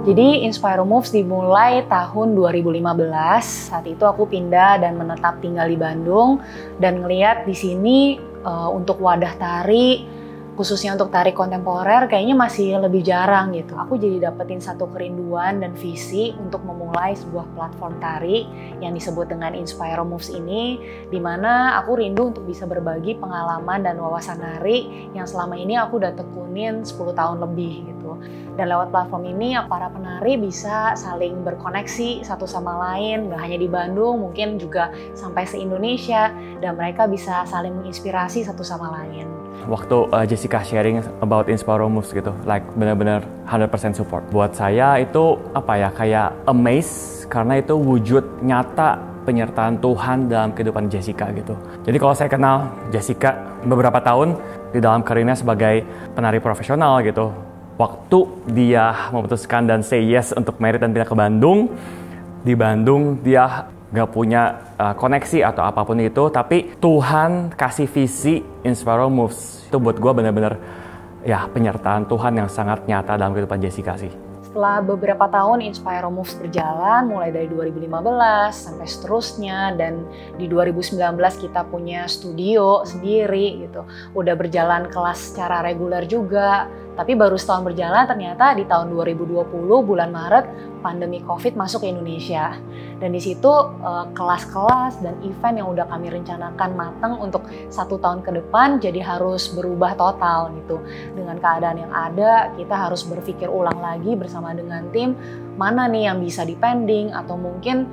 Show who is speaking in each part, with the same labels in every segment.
Speaker 1: Jadi Inspiro Moves dimulai tahun 2015. Saat itu aku pindah dan menetap tinggal di Bandung dan ngelihat di sini untuk wadah tari, khususnya untuk tari kontemporer kayaknya masih lebih jarang gitu. Aku jadi dapetin satu kerinduan dan visi untuk memulai sebuah platform tari yang disebut dengan Inspiro Moves ini, di mana aku rindu untuk bisa berbagi pengalaman dan wawasan nari yang selama ini aku udah tekunin 10 tahun lebih gitu. Dan lewat platform ini para penari bisa saling berkoneksi satu sama lain, gak hanya di Bandung, mungkin juga sampai se-Indonesia, dan mereka bisa saling menginspirasi satu sama lain.
Speaker 2: Waktu Jessica sharing about Inspiro Moves gitu, like benar-benar 100% support. Buat saya itu kayak amazed karena itu wujud nyata penyertaan Tuhan dalam kehidupan Jessica gitu. Jadi kalau saya kenal Jessica beberapa tahun di dalam karirnya sebagai penari profesional gitu, waktu dia memutuskan dan say yes untuk merit dan pindah ke Bandung, di Bandung dia gak punya koneksi atau apapun itu, tapi Tuhan kasih visi Inspiro Moves. Itu buat gue benar-benar ya penyertaan Tuhan yang sangat nyata dalam kehidupan Jessica sih.
Speaker 1: Setelah beberapa tahun Inspiro Moves berjalan, mulai dari 2015 sampai seterusnya, dan di 2019 kita punya studio sendiri gitu. Udah berjalan kelas secara reguler juga, tapi baru setahun berjalan ternyata di tahun 2020 bulan Maret pandemi COVID masuk ke Indonesia. Dan di situ kelas-kelas dan event yang udah kami rencanakan matang untuk 1 tahun ke depan jadi harus berubah total gitu. Dengan keadaan yang ada, kita harus berpikir ulang lagi bersama dengan tim, mana nih yang bisa dipending atau mungkin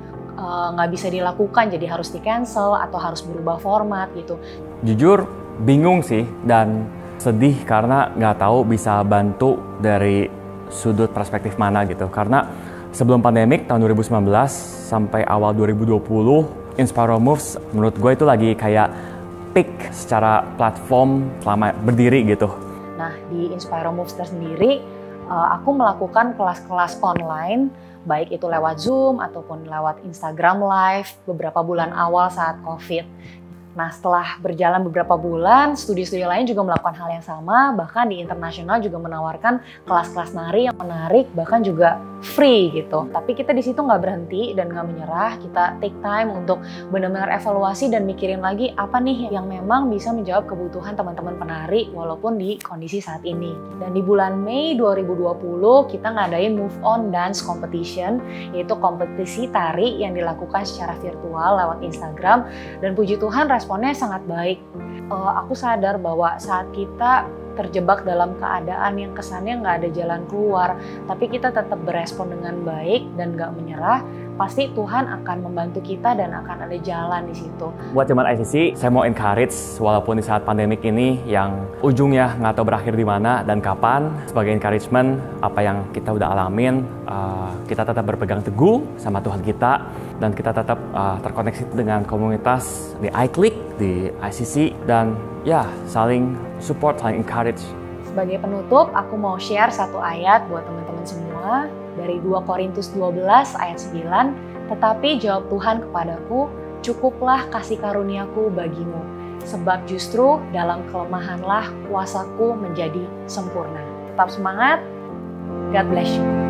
Speaker 1: nggak bisa dilakukan jadi harus di cancel atau harus berubah format gitu.
Speaker 2: Jujur bingung sih dan sedih karena nggak tahu bisa bantu dari sudut perspektif mana gitu. Karena sebelum pandemik tahun 2019 sampai awal 2020, Inspiro Moves menurut gue itu lagi kayak peak secara platform selama berdiri gitu.
Speaker 1: Nah, di Inspiro Moves tersendiri, aku melakukan kelas-kelas online, baik itu lewat Zoom ataupun lewat Instagram Live beberapa bulan awal saat COVID. Nah, setelah berjalan beberapa bulan, studi-studi lain juga melakukan hal yang sama, bahkan di internasional juga menawarkan kelas-kelas nari yang menarik, bahkan juga free gitu. Tapi kita di situ nggak berhenti dan nggak menyerah, kita take time untuk benar-benar evaluasi dan mikirin lagi apa nih yang memang bisa menjawab kebutuhan teman-teman penari walaupun di kondisi saat ini. Dan di bulan Mei 2020 kita ngadain Move On Dance Competition, yaitu kompetisi tari yang dilakukan secara virtual lewat Instagram, dan puji Tuhan responnya sangat baik. Aku sadar bahwa saat kita terjebak dalam keadaan yang kesannya nggak ada jalan keluar, tapi kita tetap berespon dengan baik dan nggak menyerah, pasti Tuhan akan membantu kita dan akan ada jalan di situ.
Speaker 2: Buat jemaat ICC, saya mau encourage walaupun di saat pandemik ini yang ujungnya nggak tahu berakhir di mana dan kapan, sebagai encouragement apa yang kita udah alamin, kita tetap berpegang teguh sama Tuhan kita dan kita tetap terkoneksi dengan komunitas di iClick, di ICC, dan ya saling support, saling encourage.
Speaker 1: Sebagai penutup, aku mau share satu ayat buat teman-teman semua dari 2 Korintus 12 ayat 9. Tetapi jawab Tuhan kepadaku, cukuplah kasih karuniaku bagimu, sebab justru dalam kelemahanlah kuasaku menjadi sempurna. Tetap semangat, God bless you.